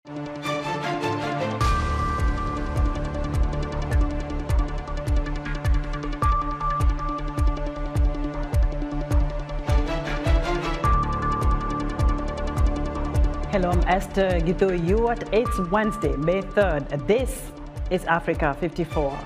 Hello, I'm Esther Githo-Ewart. It's Wednesday, May 3rd. This is Africa 54.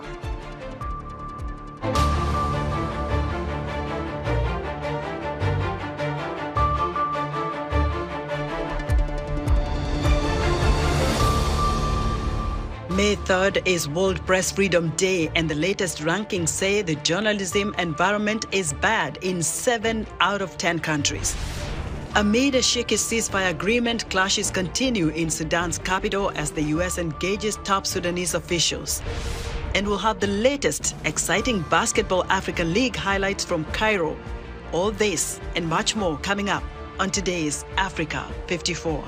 May 3rd is World Press Freedom Day, and the latest rankings say the journalism environment is bad in 7 out of 10 countries. Amid a shaky ceasefire agreement, clashes continue in Sudan's capital as the U.S. engages top Sudanese officials. And we'll have the latest exciting Basketball Africa League highlights from Cairo. All this and much more coming up on today's Africa 54.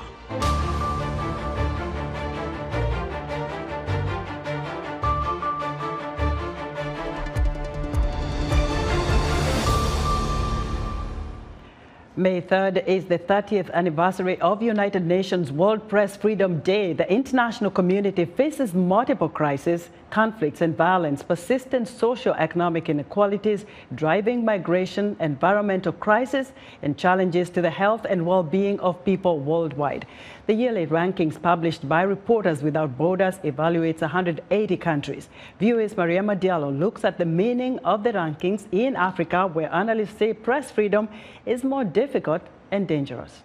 May 3rd is the 30th anniversary of United Nations World Press Freedom Day. The international community faces multiple crises, conflicts and violence, persistent socio-economic inequalities, driving migration, environmental crisis, and challenges to the health and well-being of people worldwide. The yearly rankings published by Reporters Without Borders evaluates 180 countries. VOA's Mariama Diallo looks at the meaning of the rankings in Africa, where analysts say press freedom is more difficult and dangerous.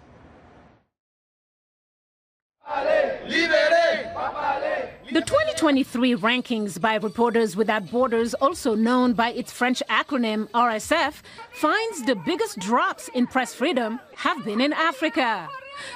The 2023 rankings by Reporters Without Borders, also known by its French acronym RSF, finds the biggest drops in press freedom have been in Africa.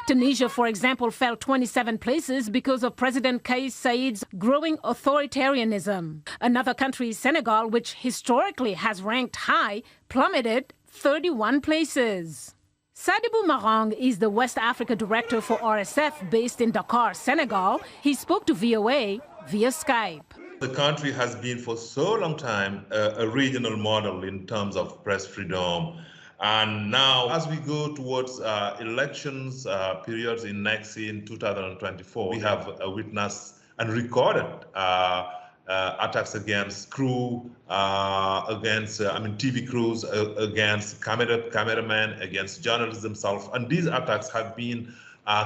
Tunisia, for example, fell 27 places because of President Kais Saied's growing authoritarianism. Another country, Senegal, which historically has ranked high, plummeted 31 places. Sadibou Marang is the West Africa director for RSF based in Dakar, Senegal. He spoke to VOA via Skype. The country has been for so long time a regional model in terms of press freedom. And now, as we go towards elections periods in 2024, we have witnessed and recorded attacks against crew, against TV crews, against cameramen, against journalists themselves. And these attacks have been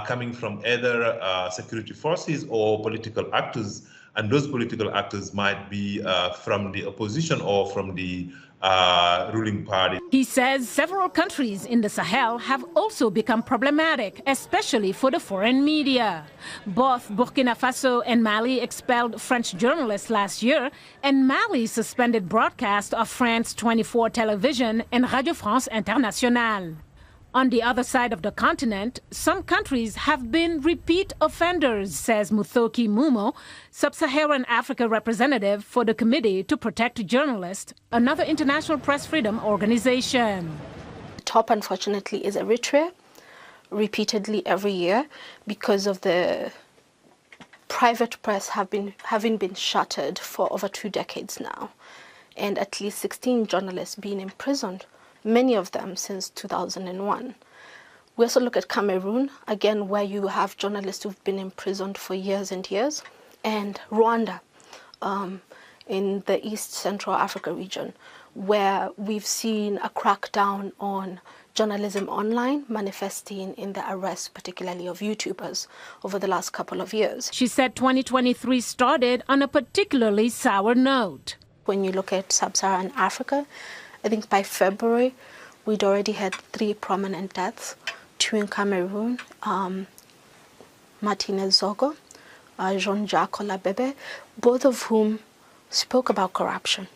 coming from either security forces or political actors. And those political actors might be from the opposition or from the ruling party. He says several countries in the Sahel have also become problematic, especially for the foreign media. Both Burkina Faso and Mali expelled French journalists last year, and Mali suspended broadcast of France 24 television and Radio France Internationale. On the other side of the continent, some countries have been repeat offenders, says Muthoki Mumo, Sub-Saharan Africa representative for the Committee to Protect Journalists, another international press freedom organization. Top, unfortunately, is Eritrea, repeatedly every year, because of the private press having been shuttered for over 2 decades now, and at least 16 journalists being imprisoned, many of them since 2001. We also look at Cameroon, again, where you have journalists who've been imprisoned for years and years, and Rwanda in the East Central Africa region, where we've seen a crackdown on journalism online, manifesting in the arrest, particularly of YouTubers, over the last couple of years. She said 2023 started on a particularly sour note. When you look at Sub-Saharan Africa, I think by February, we'd already had 3 prominent deaths, 2 in Cameroon, Martinez Zogo, Jean-Jacques Olabebe, both of whom spoke about corruption.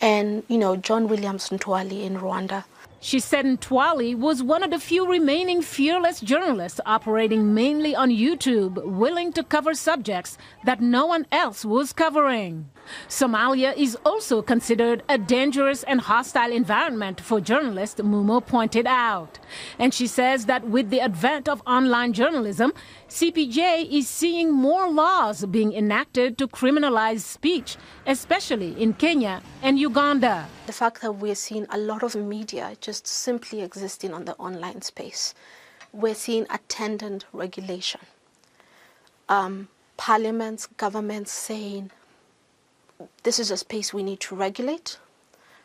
And, John Williams Ntwali in Rwanda. She said Ntwali was one of the few remaining fearless journalists operating mainly on YouTube, willing to cover subjects that no one else was covering. Somalia is also considered a dangerous and hostile environment for journalists, Mumo pointed out. And she says that with the advent of online journalism, CPJ is seeing more laws being enacted to criminalize speech, especially in Kenya and Uganda. The fact that we're seeing a lot of media just simply existing on the online space, we're seeing attendant regulation. parliaments, governments saying this is a space we need to regulate,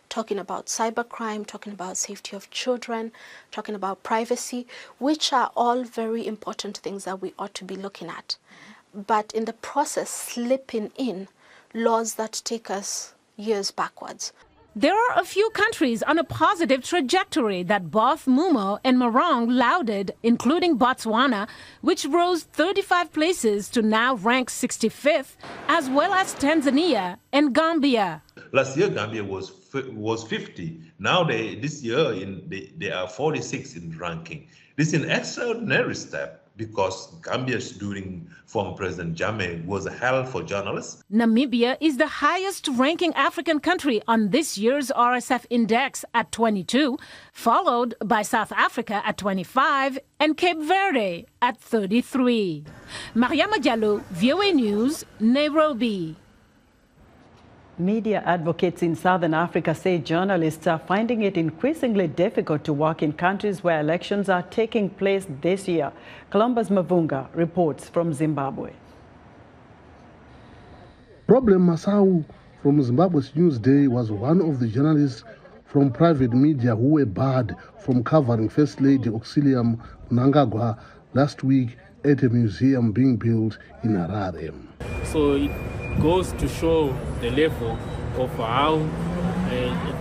talking about cybercrime, talking about safety of children, talking about privacy, which are all very important things that we ought to be looking at. But in the process, slipping in laws that take us years backwards. There are a few countries on a positive trajectory that both Mumo and Marong lauded, including Botswana, which rose 35 places to now rank 65th, as well as Tanzania and Gambia. Last year, Gambia was 50. Now this year they are 46 in ranking. This is an extraordinary step, because Gambia's during former President Jammeh was hell for journalists. Namibia is the highest-ranking African country on this year's RSF index at 22, followed by South Africa at 25 and Cape Verde at 33. Mariama Diallo, VOA News, Nairobi. Media advocates in Southern Africa say journalists are finding it increasingly difficult to work in countries where elections are taking place this year. Columbus Mavunga reports from Zimbabwe. Problem Masau from Zimbabwe's Newsday was one of the journalists from private media who were barred from covering First Lady Auxilium Mnangagwa last week at a museum being built in Harare. So it goes to show the level of how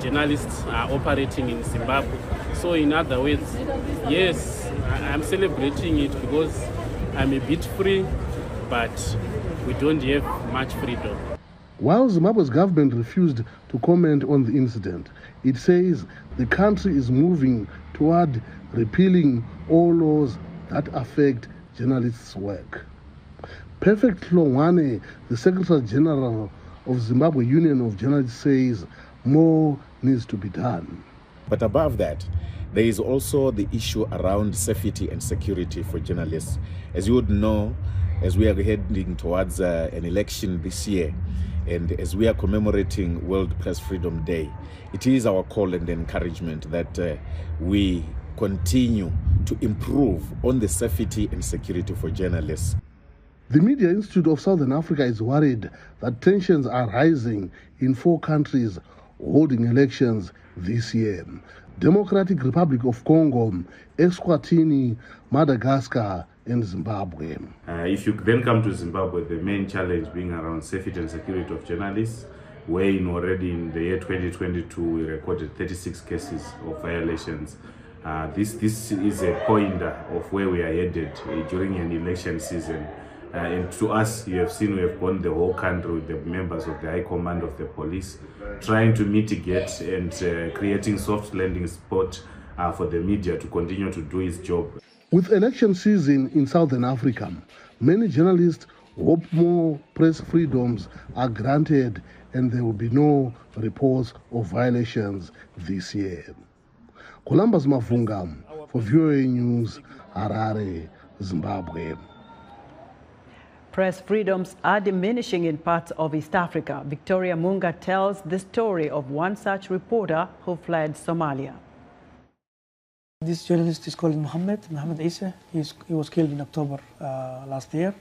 journalists are operating in Zimbabwe. So in other words, yes, I'm celebrating it because I'm a bit free, but we don't have much freedom. While Zimbabwe's government refused to comment on the incident, it says the country is moving toward repealing all laws that affect journalists' work. Perfect Hlongwane, the Secretary General of Zimbabwe Union of Journalists, says more needs to be done. But above that, there is also the issue around safety and security for journalists. As you would know, as we are heading towards an election this year, and as we are commemorating World Press Freedom Day, it is our call and encouragement that we continue to improve on the safety and security for journalists. The Media Institute of Southern Africa is worried that tensions are rising in 4 countries holding elections this year: Democratic Republic of Congo, Eswatini, Madagascar, and Zimbabwe. If you then come to Zimbabwe, the main challenge being around safety and security of journalists, wherein already in the year 2022 we recorded 36 cases of violations. This is a pointer of where we are headed during an election season. And to us, you have seen we have gone the whole country with the members of the High Command of the police, trying to mitigate and creating soft landing spot for the media to continue to do its job. With election season in Southern Africa, many journalists hope more press freedoms are granted and there will be no reports of violations this year. Columbus Mavunga for VOA News, Harare, Zimbabwe. Press freedoms are diminishing in parts of East Africa. Victoria Munga tells the story of one such reporter who fled Somalia. This journalist is called Mohammed Isa. He was killed in October last year.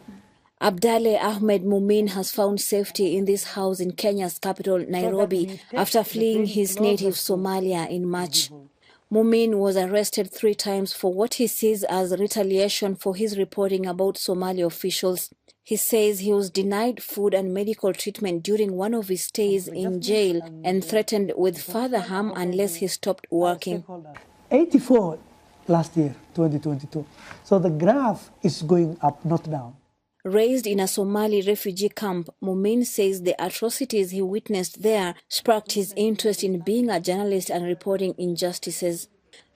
Abdale Ahmed Mumin has found safety in this house in Kenya's capital, Nairobi, after fleeing his native Somalia in March. Mumin was arrested 3 times for what he sees as retaliation for his reporting about Somali officials. He says he was denied food and medical treatment during one of his stays in jail and threatened with further harm unless he stopped working. 84 last year, 2022. So the graph is going up, not down. Raised in a Somali refugee camp, Mumin says the atrocities he witnessed there sparked his interest in being a journalist and reporting injustices.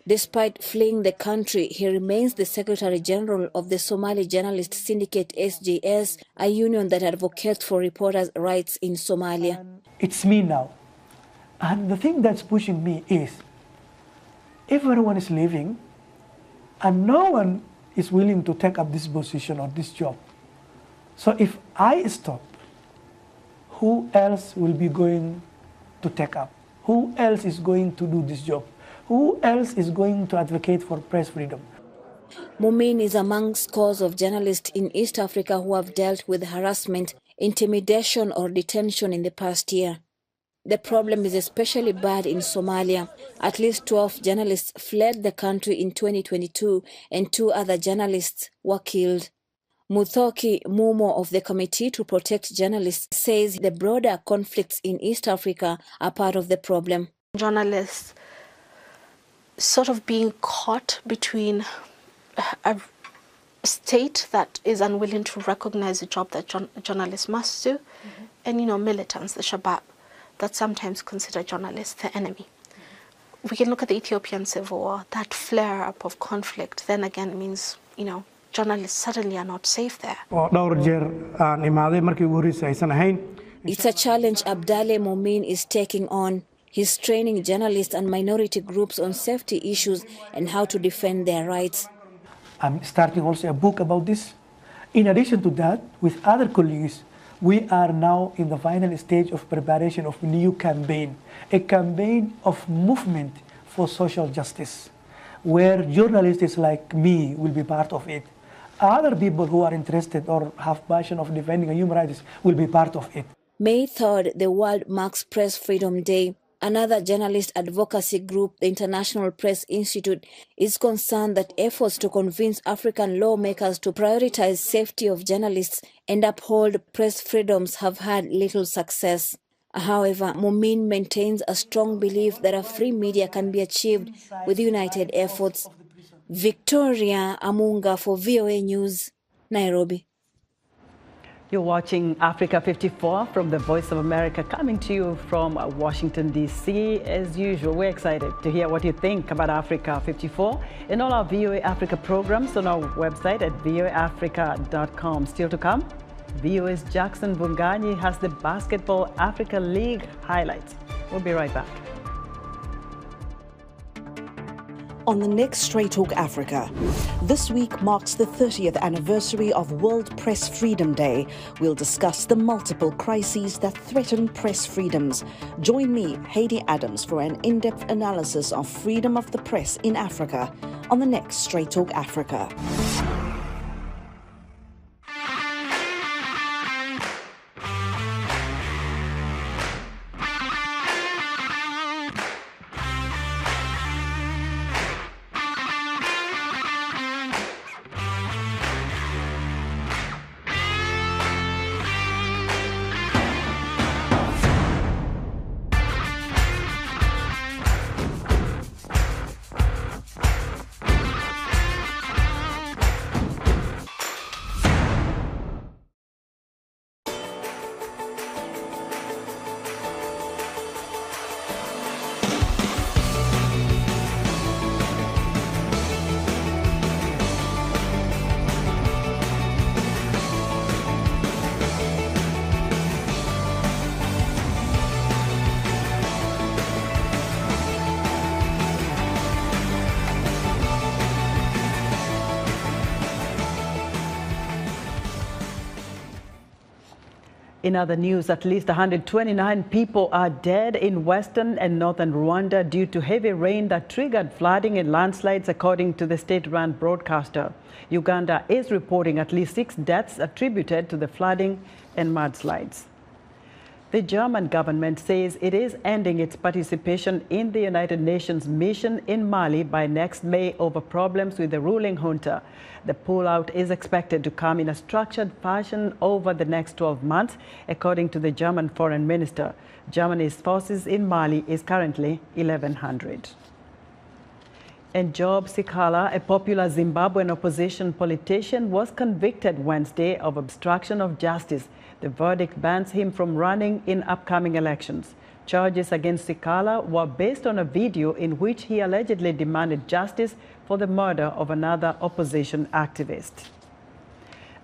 Despite fleeing the country, he remains the Secretary General of the Somali Journalist Syndicate SJS, a union that advocates for reporters' rights in Somalia. It's me now. And the thing that's pushing me is everyone is leaving and no one is willing to take up this position or this job. So if I stop, who else will be going to take up? Who else is going to do this job? Who else is going to advocate for press freedom? Mumin is among scores of journalists in East Africa who have dealt with harassment, intimidation or detention in the past year. The problem is especially bad in Somalia. At least 12 journalists fled the country in 2022 and 2 other journalists were killed. Muthoki Mumo of the Committee to Protect Journalists says the broader conflicts in East Africa are part of the problem. Journalists sort of being caught between a state that is unwilling to recognize the job that journalists must do, and militants, the Shabab, that sometimes consider journalists the enemy. We can look at the Ethiopian civil war. That flare-up of conflict then again means, journalists suddenly are not safe there. It's a challenge Abdale Mumin is taking on. He's training journalists and minority groups on safety issues and how to defend their rights. I'm starting also a book about this. In addition to that, with other colleagues, we are now in the final stage of preparation of a new campaign, a campaign of movement for social justice, where journalists like me will be part of it. Other people who are interested or have passion of defending human rights will be part of it. May 3rd, the world marks Press Freedom Day. Another journalist advocacy group, the International Press Institute, is concerned that efforts to convince African lawmakers to prioritize safety of journalists and uphold press freedoms have had little success. However, Mumin maintains a strong belief that a free media can be achieved with united efforts. Victoria Amunga for VOA News, Nairobi. You're watching Africa 54 from the Voice of America, coming to you from Washington, D.C. As usual, we're excited to hear what you think about Africa 54 and all our VOA Africa programs on our website at voaafrica.com. Still to come, VOA's Jackson Bunganyi has the Basketball Africa League highlights. We'll be right back. On the next Straight Talk Africa, this week marks the 30th anniversary of World Press Freedom Day. We'll discuss the multiple crises that threaten press freedoms. Join me, Haiti Adams, for an in-depth analysis of freedom of the press in Africa on the next Straight Talk Africa. In other news, at least 129 people are dead in western and northern Rwanda due to heavy rain that triggered flooding and landslides, according to the state-run broadcaster. Uganda is reporting at least 6 deaths attributed to the flooding and mudslides. The German government says it is ending its participation in the United Nations mission in Mali by next May over problems with the ruling junta. The pullout is expected to come in a structured fashion over the next 12 months, according to the German foreign minister. Germany's forces in Mali is currently 1,100. And Job Sikala, a popular Zimbabwean opposition politician, was convicted Wednesday of obstruction of justice. The verdict bans him from running in upcoming elections. Charges against Sikala were based on a video in which he allegedly demanded justice for the murder of another opposition activist.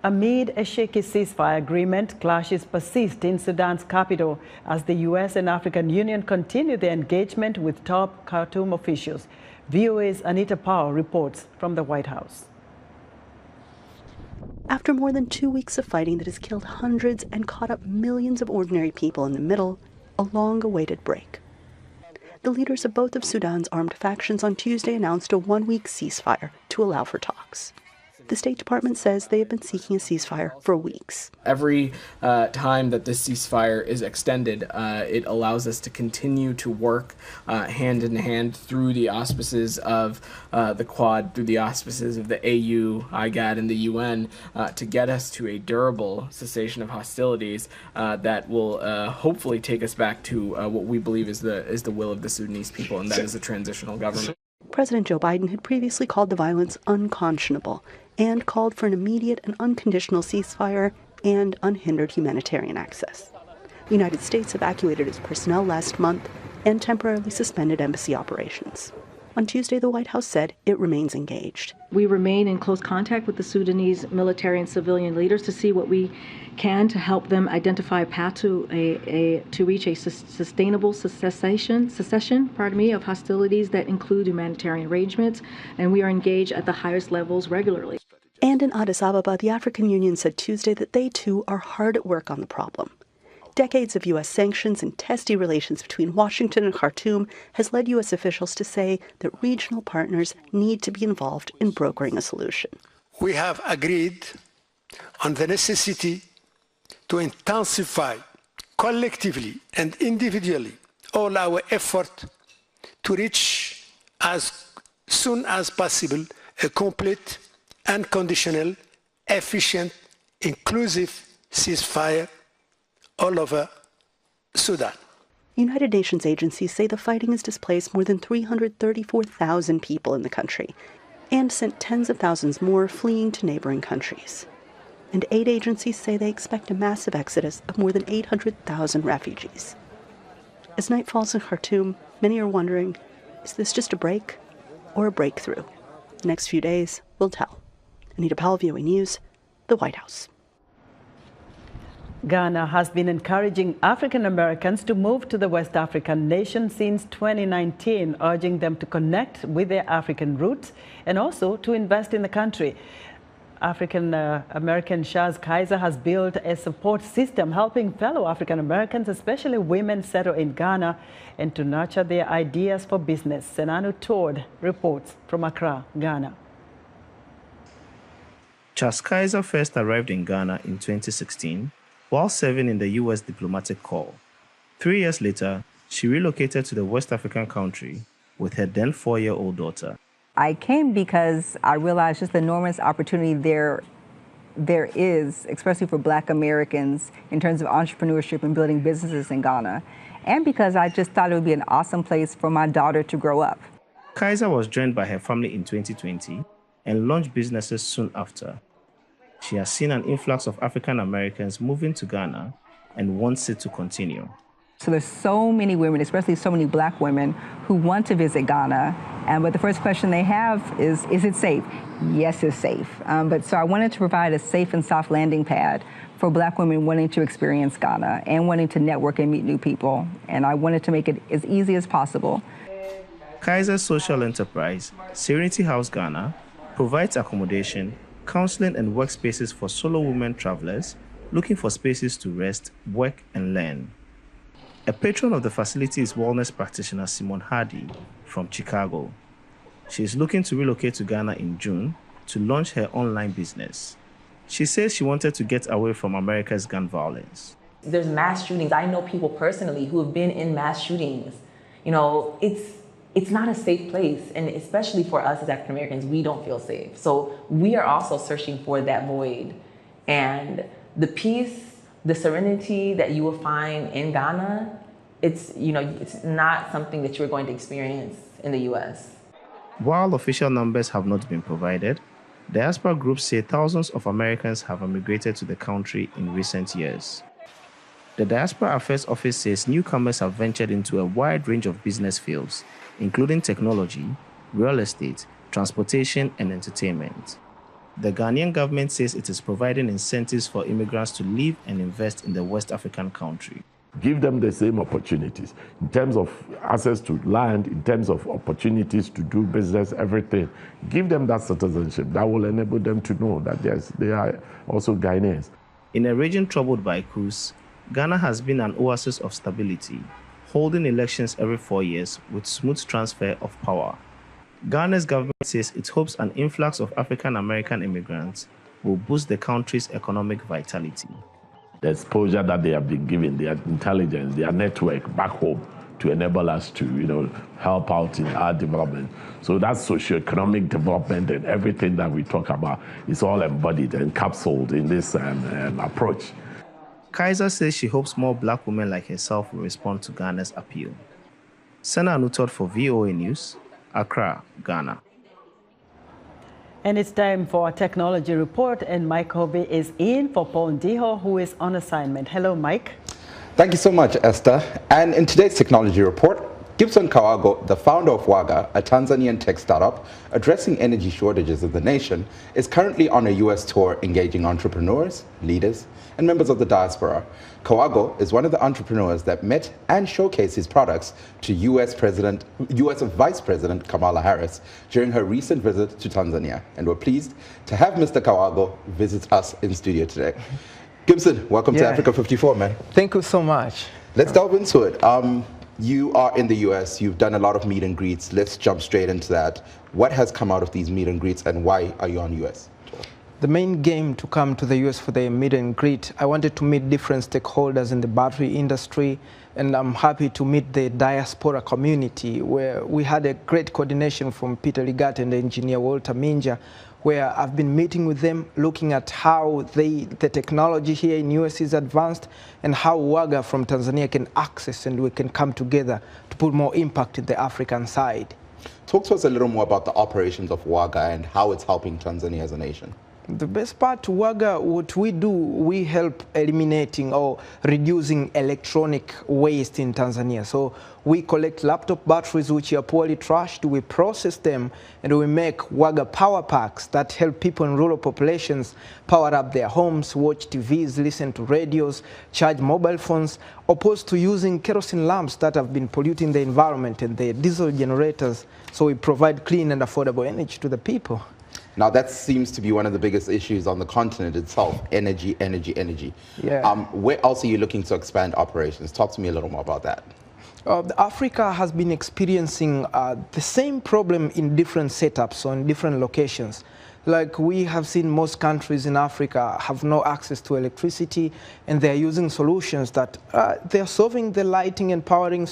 Amid a shaky ceasefire agreement, clashes persist in Sudan's capital as the U.S. and African Union continue their engagement with top Khartoum officials. VOA's Anita Powell reports from the White House. After more than 2 weeks of fighting that has killed hundreds and caught up millions of ordinary people in the middle, a long-awaited break. The leaders of both of Sudan's armed factions on Tuesday announced a 1-week ceasefire to to allow for talks. The State Department says they have been seeking a ceasefire for weeks. Every time that this ceasefire is extended, it allows us to continue to work hand in hand through the auspices of the Quad, through the auspices of the AU, IGAD, and the UN to get us to a durable cessation of hostilities that will hopefully take us back to what we believe is the will of the Sudanese people, and that is a transitional government. President Joe Biden had previously called the violence unconscionable and called for an immediate and unconditional ceasefire and unhindered humanitarian access. The United States evacuated its personnel last month and temporarily suspended embassy operations. On Tuesday, the White House said it remains engaged. We remain in close contact with the Sudanese military and civilian leaders to see what we can to help them identify a path to reach a sustainable cessation of hostilities that include humanitarian arrangements, and we are engaged at the highest levels regularly. And in Addis Ababa, the African Union said Tuesday that they too are hard at work on the problem. Decades of U.S. sanctions and testy relations between Washington and Khartoum has led U.S. officials to say that regional partners need to be involved in brokering a solution. We have agreed on the necessity to intensify collectively and individually all our effort to reach as soon as possible a complete, unconditional, efficient, inclusive ceasefire all over Sudan. United Nations agencies say the fighting has displaced more than 334,000 people in the country and sent tens of thousands more fleeing to neighboring countries. And aid agencies say they expect a massive exodus of more than 800,000 refugees. As night falls in Khartoum, many are wondering, is this just a break or a breakthrough? The next few days will tell. Anita Powell, VOA News, the White House. Ghana has been encouraging African Americans to move to the West African nation since 2019, urging them to connect with their African roots and also to invest in the country. African American Shaz Kaiser has built a support system helping fellow African Americans, especially women, settle in Ghana and to nurture their ideas for business. Senanu Todd reports from Accra, Ghana. Shaz Kaiser first arrived in Ghana in 2016 while serving in the U.S. diplomatic corps. 3 years later, she relocated to the West African country with her then 4-year-old daughter. I came because I realized just the enormous opportunity there is, especially for Black Americans, in terms of entrepreneurship and building businesses in Ghana, and because I just thought it would be an awesome place for my daughter to grow up. Kaiser was joined by her family in 2020 and launched businesses soon after. She has seen an influx of African Americans moving to Ghana and wants it to continue. So there's so many women, especially so many Black women, who want to visit Ghana. But the first question they have is it safe? Yes, it's safe. So I wanted to provide a safe and soft landing pad for Black women wanting to experience Ghana and wanting to network and meet new people. And I wanted to make it as easy as possible. Kaiser's social enterprise, Serenity House Ghana, provides accommodation, counseling and workspaces for solo women travelers looking for spaces to rest, work and learn. A patron of the facility is wellness practitioner Simone Hardy from Chicago. She is looking to relocate to Ghana in June to launch her online business. She says she wanted to get away from America's gun violence. There's mass shootings. I know people personally who have been in mass shootings. You know, it's not a safe place, and especially for us as African Americans, we don't feel safe. So we are also searching for that void. And the peace, the serenity that you will find in Ghana, it's not something that you're going to experience in the U.S. While official numbers have not been provided, diaspora groups say thousands of Americans have emigrated to the country in recent years. The Diaspora Affairs Office says newcomers have ventured into a wide range of business fields, including technology, real estate, transportation, and entertainment. The Ghanaian government says it is providing incentives for immigrants to live and invest in the West African country. Give them the same opportunities in terms of access to land, in terms of opportunities to do business, everything. Give them that citizenship that will enable them to know that they are also Ghanaians. In a region troubled by coups, Ghana has been an oasis of stability, holding elections every 4 years with smooth transfer of power. Ghana's government says it hopes an influx of African-American immigrants will boost the country's economic vitality. The exposure that they have been given, their intelligence, their network back home to enable us to, help out in our development. So that socioeconomic development and everything that we talk about is all embodied and capsuled in this approach. Kaiser says she hopes more black women like herself will respond to Ghana's appeal. Senna Anutot for VOA News, Accra, Ghana. And it's time for a technology report, and Mike Hovey is in for Paul Ndiho, who is on assignment. Hello, Mike. Thank you so much, Esther. And in today's technology report, Gibson Kawago, the founder of Waga, a Tanzanian tech startup addressing energy shortages in the nation, is currently on a U.S. tour engaging entrepreneurs, leaders, and members of the diaspora. Kawago is one of the entrepreneurs that met and showcased his products to U.S. Vice President Kamala Harris during her recent visit to Tanzania. And we're pleased to have Mr. Kawago visit us in studio today. Gibson, welcome to Africa 54, man. Thank you so much. Let's delve into it. You are in the U.S. You've done a lot of meet and greets. Let's jump straight into that. What has come out of these meet and greets, and why are you on U.S. tour? The main game to come to the U.S. for the meet and greet, I wanted to meet different stakeholders in the battery industry, and I'm happy to meet the diaspora community, where we had a great coordination from Peter Ligat and the engineer Walter Minja, where I've been meeting with them, looking at how the technology here in US is advanced and how Waga from Tanzania can access, and we can come together to put more impact in the African side. Talk to us a little more about the operations of Waga and how it's helping Tanzania as a nation. The best part, Waga, what we do, we help eliminating or reducing electronic waste in Tanzania. So we collect laptop batteries which are poorly trashed, we process them, and we make Waga power packs that help people in rural populations power up their homes, watch TVs, listen to radios, charge mobile phones, opposed to using kerosene lamps that have been polluting the environment and the diesel generators. So we provide clean and affordable energy to the people. Now, that seems to be one of the biggest issues on the continent itself, energy, energy, energy. Yeah. Where else are you looking to expand operations? Talk to me a little more about that. Africa has been experiencing the same problem in different setups or in different locations. Like we have seen most countries in Africa have no access to electricity, and they're using solutions that they're solving the lighting and powering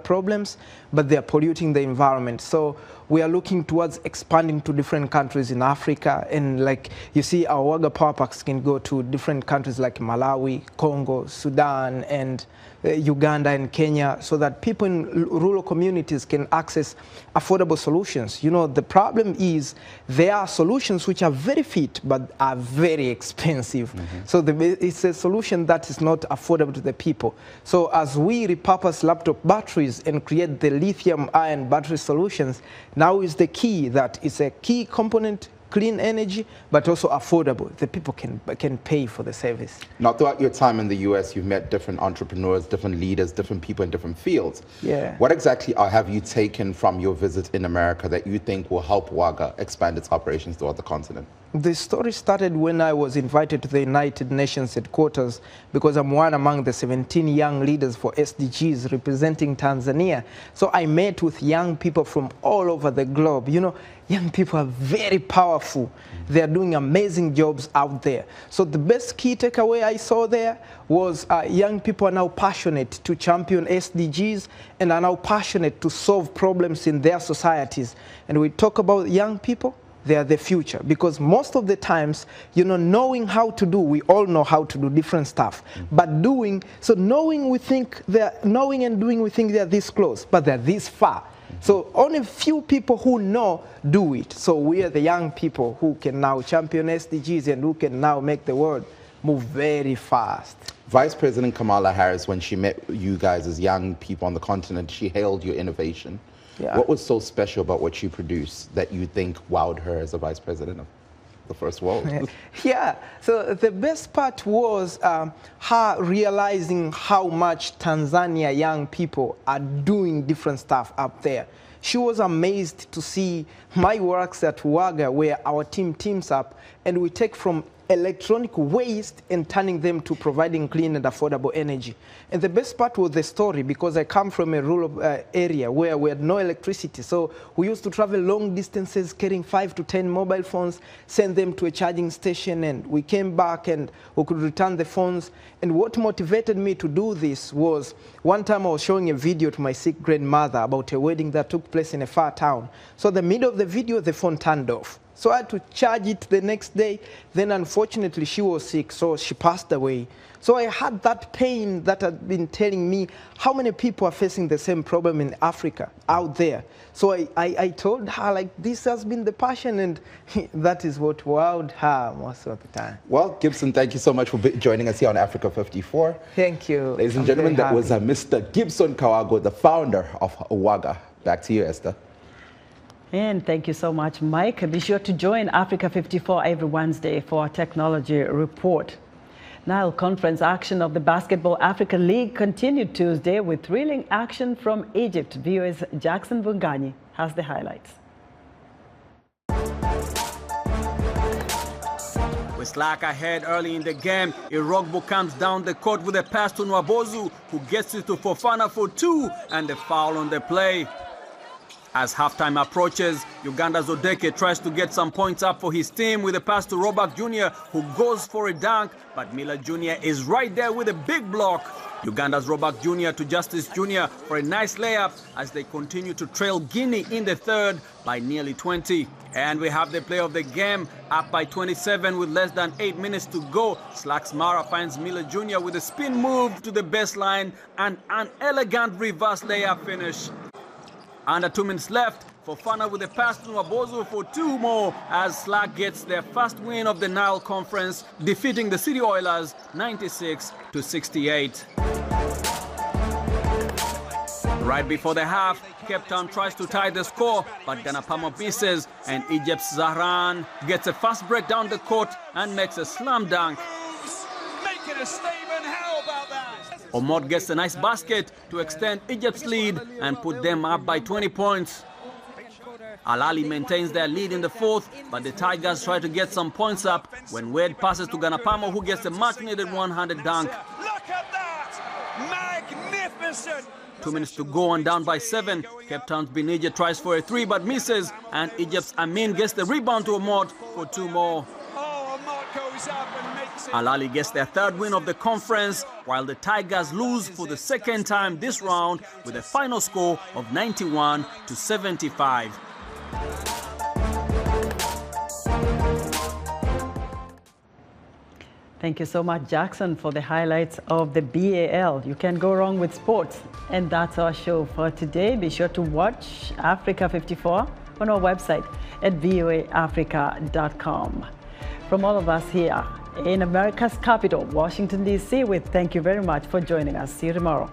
problems, but they're polluting the environment. So we are looking towards expanding to different countries in Africa, and like you see, our Waga power packs can go to different countries like Malawi, Congo, Sudan, and Uganda and Kenya, so that people in rural communities can access affordable solutions. You know, the problem is there are solutions which are very fit but are very expensive. So it's a solution that is not affordable to the people. So as we repurpose laptop batteries and create the lithium-ion battery solutions, now is the key that it's a key component, clean energy, but also affordable. The people can pay for the service. Now, throughout your time in the U.S., you've met different entrepreneurs, different leaders, different people in different fields. Yeah. What exactly have you taken from your visit in America that you think will help Waga expand its operations throughout the continent? The story started when I was invited to the United Nations headquarters, because I'm one among the 17 young leaders for SDGs representing Tanzania. So I met with young people from all over the globe. You know, young people are very powerful. They're doing amazing jobs out there. So the best key takeaway I saw there was young people are now passionate to champion SDGs and are now passionate to solve problems in their societies. And we talk about young people. They are the future, because most of the times, you know, knowing how to do, we all know how to do different stuff, but doing, so knowing and doing, we think they're this close, but they're this far. So only few people who know do it. So we are the young people who can now champion SDGs and who can now make the world move very fast. Vice President Kamala Harris, when she met you guys as young people on the continent, she hailed your innovation. Yeah. What was so special about what you produced that you think wowed her as a vice president of the first world? Yeah, so the best part was her realizing how much Tanzania young people are doing different stuff up there. She was amazed to see my works at Waga, where our team teams up and we take from electronic waste and turning them to providing clean and affordable energy. And the best part was the story, because I come from a rural area where we had no electricity. So we used to travel long distances carrying 5 to 10 mobile phones, send them to a charging station, and we came back and we could return the phones. And what motivated me to do this was, one time I was showing a video to my sick grandmother about a wedding that took place in a far town. So in the middle of the video, the phone turned off. So I had to charge it the next day. Then unfortunately she was sick, so she passed away. So I had that pain that had been telling me how many people are facing the same problem in Africa out there. So I told her, like, this has been the passion, and that is what wowed her most of the time. Well, Gibson, thank you so much for joining us here on Africa 54. Thank you. Ladies and gentlemen, that was Mr. Gibson Kawago, the founder of WAGA. Back to you, Esther. And thank you so much, Mike. Be sure to join Africa 54 every Wednesday for our technology report. Nile Conference action of the Basketball African League continued Tuesday with thrilling action from Egypt. VOA's Jackson Vungani has the highlights. With slack ahead early in the game, Irogbo comes down the court with a pass to Nwabozu, who gets it to Fofana for 2, and the foul on the play. As halftime approaches, Uganda's Odeke tries to get some points up for his team with a pass to Robert Jr., who goes for a dunk, but Miller Jr. is right there with a big block. Uganda's Robert Jr. to Justice Jr. for a nice layup as they continue to trail Guinea in the third by nearly 20. And we have the play of the game, up by 27 with less than 8 minutes to go. Slacks Mara finds Miller Jr. with a spin move to the baseline and an elegant reverse layup finish. Under 2 minutes left, Fofana with a pass to Nwabozu for 2 more as Slack gets their first win of the Nile Conference, defeating the City Oilers 96-68. Right before the half, Cape Town tries to tie the score, but Ganapamo misses, and Egypt's Zahran gets a fast break down the court and makes a slam dunk. Make it a statement. How about that? Omot gets a nice basket to extend Egypt's lead and put them up by 20 points. Al-Ali maintains their lead in the fourth, but the Tigers try to get some points up when Wade passes to Ganapamo, who gets a much-needed one-handed dunk. Look at that! Magnificent! 2 minutes to go and down by 7. Cape Town's Benija tries for a 3 but misses, and Egypt's Amin gets the rebound to Omot for 2 more. Al-Ali gets their third win of the conference, while the Tigers lose for the second time this round with a final score of 91-75. Thank you so much, Jackson, for the highlights of the BAL. You can't go wrong with sports. And that's our show for today. Be sure to watch Africa 54 on our website at voaafrica.com. From all of us here in America's capital, Washington, D.C., we thank you very much for joining us. See you tomorrow.